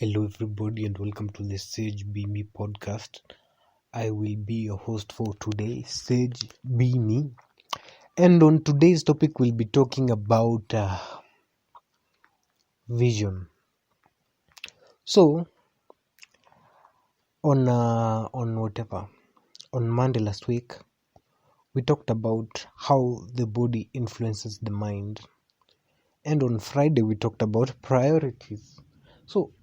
Hello, everybody, and welcome to the Sage Be Me podcast. I will be your host for today, Sage Be Me. And on today's topic, we'll be talking about vision. So, on Monday last week, we talked about how the body influences the mind, and on Friday, we talked about priorities. So,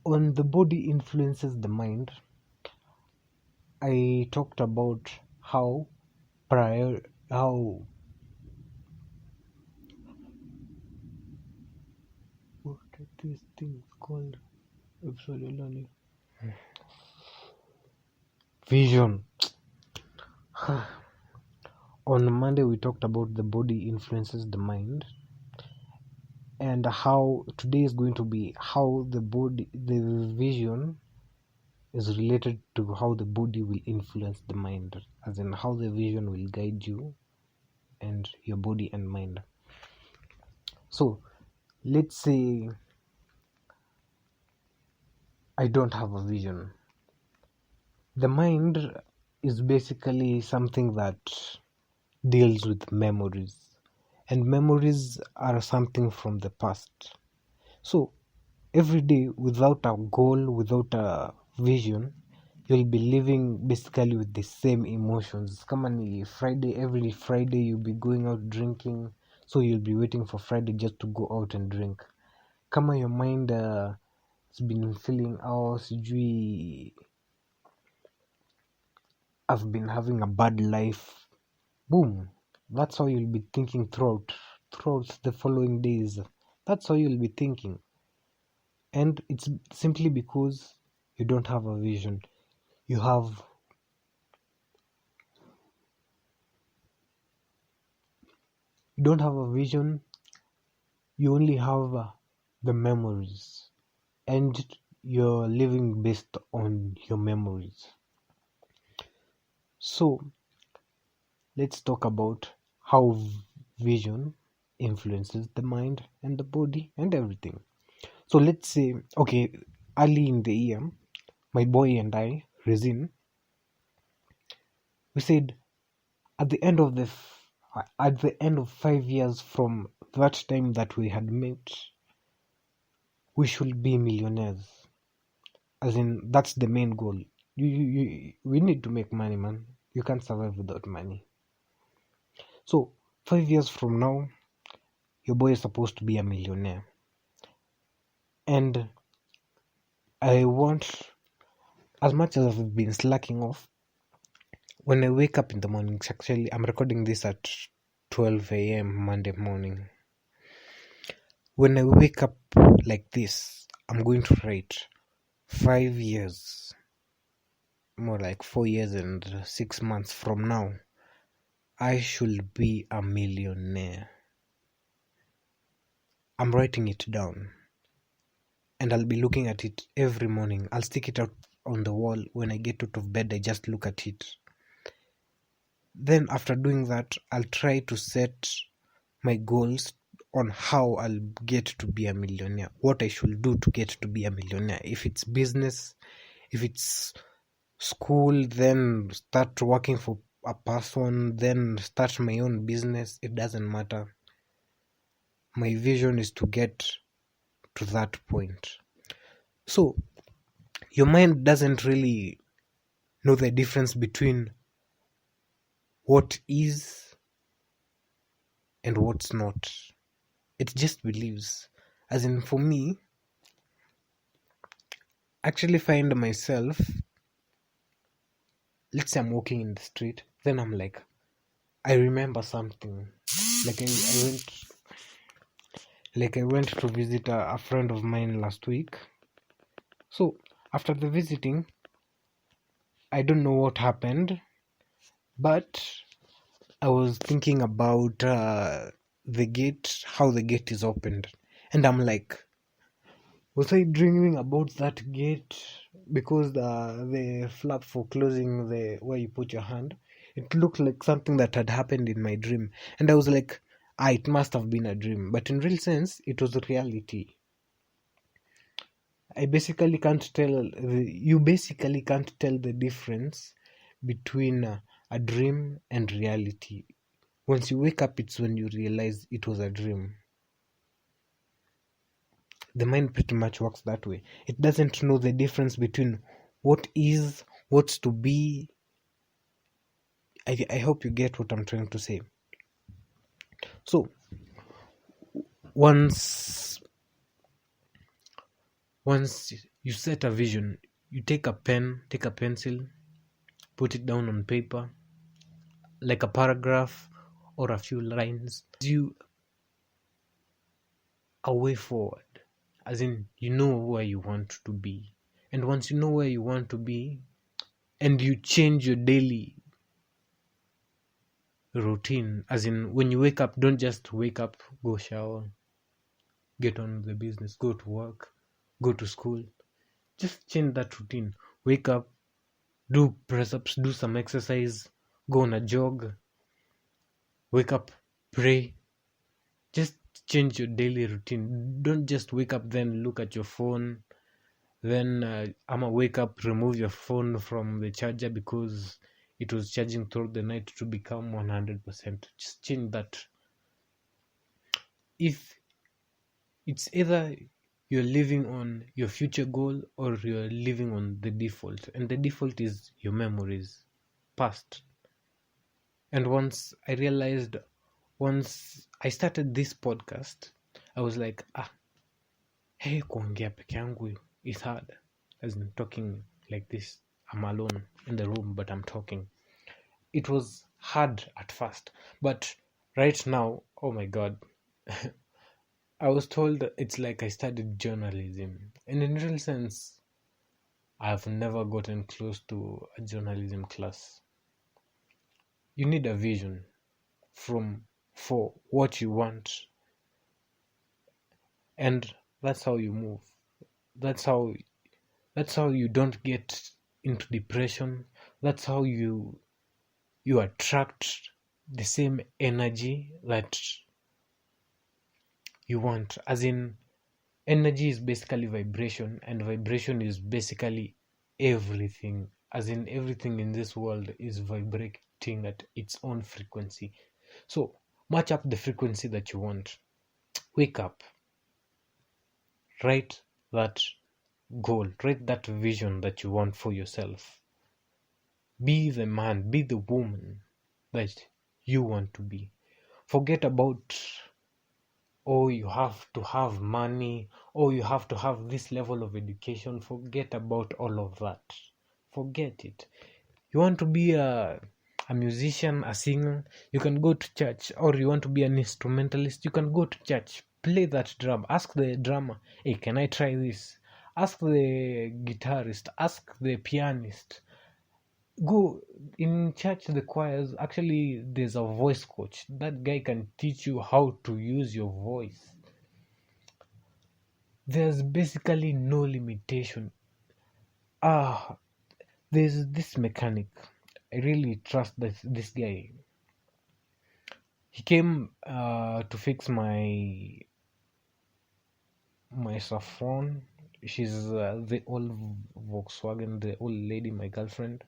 on the body influences the mind, I talked about how what are these things called? Absolutely. Vision. On Monday, we talked about the body influences the mind, and how today is going to be how the vision is related to how the body will influence the mind, as in how the vision will guide you and your body and mind. So, let's say I don't have a vision. The mind is basically something that deals with memories, and memories are something from the past. So every day without a goal, without a vision, you'll be living basically with the same emotions. Kama ni Friday, every Friday you'll be going out drinking, so you'll be waiting for Friday just to go out and drink. Kama your mind has been feeling, oh sijui, I've been having a bad life, boom, that's how you'll be thinking throughout the following days. That's how you'll be thinking, and it's simply because you don't have a vision. You don't have a vision. You only have the memories, and you're living based on your memories. So let's talk about how vision influences the mind and the body and everything. So let's say, okay, early in the year, my boy and I, Rezin, we said at the end of at the end of 5 years from that time that we had met, we should be millionaires. As in, that's the main goal. We need to make money, man. You can't survive without money. So 5 years from now, your boy is supposed to be a millionaire, and I want, as much as I've been slacking off, when I wake up in the mornings, actually, I'm recording this at 12 a.m. Monday morning. When I wake up like this, I'm going to write 5 years, more like 4 years and 6 months from now, I should be a millionaire. I'm writing it down, and I'll be looking at it every morning. I'll stick it out on the wall. When I get out of bed, I just look at it. Then after doing that, I'll try to set my goals on how I'll get to be a millionaire, what I should do to get to be a millionaire. If it's business, if it's school, then start working for a person, then start my own business. It doesn't matter. My vision is to get to that point. So your mind doesn't really know the difference between what is and what's not. It just believes. As in, for me, I actually find myself, let's say I'm walking in the street, then I'm like, I remember something. Like I went to visit a friend of mine last week. So after the visiting, I don't know what happened, but I was thinking about the gate, how the gate is opened, and I'm like, was I dreaming about that gate? Because the flap for closing the where you put your hand, it looked like something that had happened in my dream, and I was like, it must have been a dream, but in real sense, it was reality. You basically can't tell the difference between a dream and reality. Once you wake up, it's when you realize it was a dream. The mind pretty much works that way. It doesn't know the difference between what is, what's to be. I hope you get what I'm trying to say. So once you set a vision, you take a pen, take a pencil, put it down on paper, like a paragraph or a few lines. You a way forward, as in you know where you want to be. And once you know where you want to be, and you change your daily routine, as in when you wake up, don't just wake up, go shower, get on the business, go to work, go to school. Just change that routine. Wake up, do press-ups, do some exercise, go on a jog, wake up, pray. Just change your daily routine. Don't just wake up, then look at your phone, then I'ma wake up, remove your phone from the charger because it was charging throughout the night to become 100%. Just change that. If it's either you're living on your future goal or you're living on the default, and the default is your memories, past. And once I started this podcast, I was like, hey, kuongea peke yangu is hard. As in talking like this, I'm alone in the room, but I'm talking. It was hard at first, but right now, oh my god, I was told that it's like I studied journalism. And in real sense, I've never gotten close to a journalism class. You need a vision for what you want, and that's how you move. That's how you don't get into depression. That's how you attract the same energy that you want. As in, energy is basically vibration, and vibration is basically everything. As in, everything in this world is vibrating at its own frequency. So match up the frequency that you want. Wake up, write that goal, write that vision that you want for yourself. Be the man, be the woman that you want to be. Forget about, oh, you have to have money, oh, you have to have this level of education. Forget about all of that. Forget it. You want to be a musician, a singer, you can go to church. Or you want to be an instrumentalist, you can go to church. Play that drum. Ask the drummer, hey, can I try this? Ask the guitarist, ask the pianist. Go in church, the choirs. Actually, there's a voice coach. That guy can teach you how to use your voice. There's basically no limitation. There's this mechanic. I really trust this guy. He came to fix my Saffron. She's the old Volkswagen, the old lady, my girlfriend.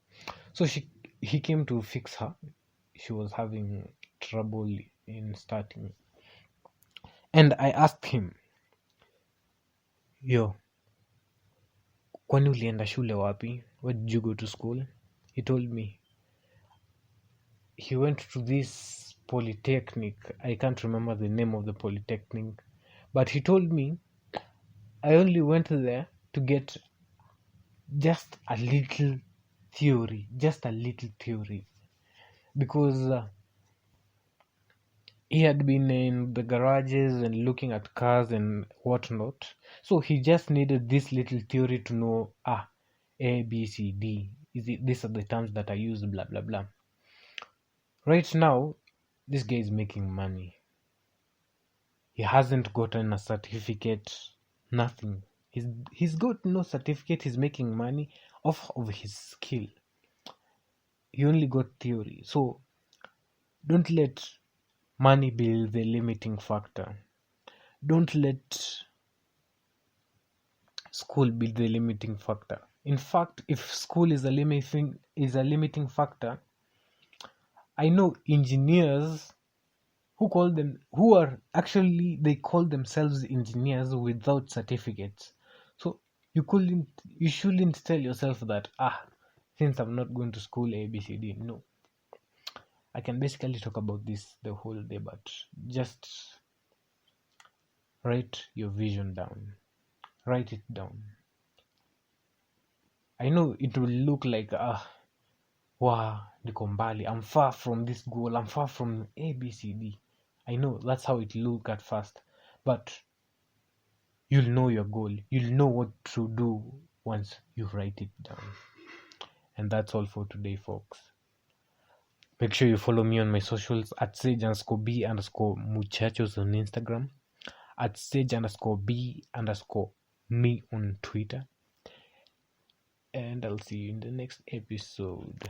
So he came to fix her. She was having trouble in starting. And I asked him, yo, kwani ulienda shule wapi? Where did you go to school? He told me he went to this polytechnic. I can't remember the name of the polytechnic, but he told me I only went there to get just a little theory, because he had been in the garages and looking at cars and whatnot. So he just needed this little theory to know, A, B, C, D. These are the terms that I use, blah, blah, blah. Right now, this guy is making money. He hasn't gotten a certificate, nothing. He's got no certificate. He's making money off of his skill. He only got theory. So don't let money be the limiting factor. Don't let school be the limiting factor. In fact, if school is a limiting factor, I know engineers they call themselves engineers without certificates. So you shouldn't tell yourself that since I'm not going to school ABCD. No, I can basically talk about this the whole day, but just write your vision down. Write it down. I know it will look like wow, niko mbali, I'm far from this goal, I'm far from ABCD. I know that's how it look at first, but you'll know your goal. You'll know what to do once you write it down. And that's all for today, folks. Make sure you follow me on my socials at sage_b_muchachos on Instagram, at sage_b_me on Twitter. And I'll see you in the next episode.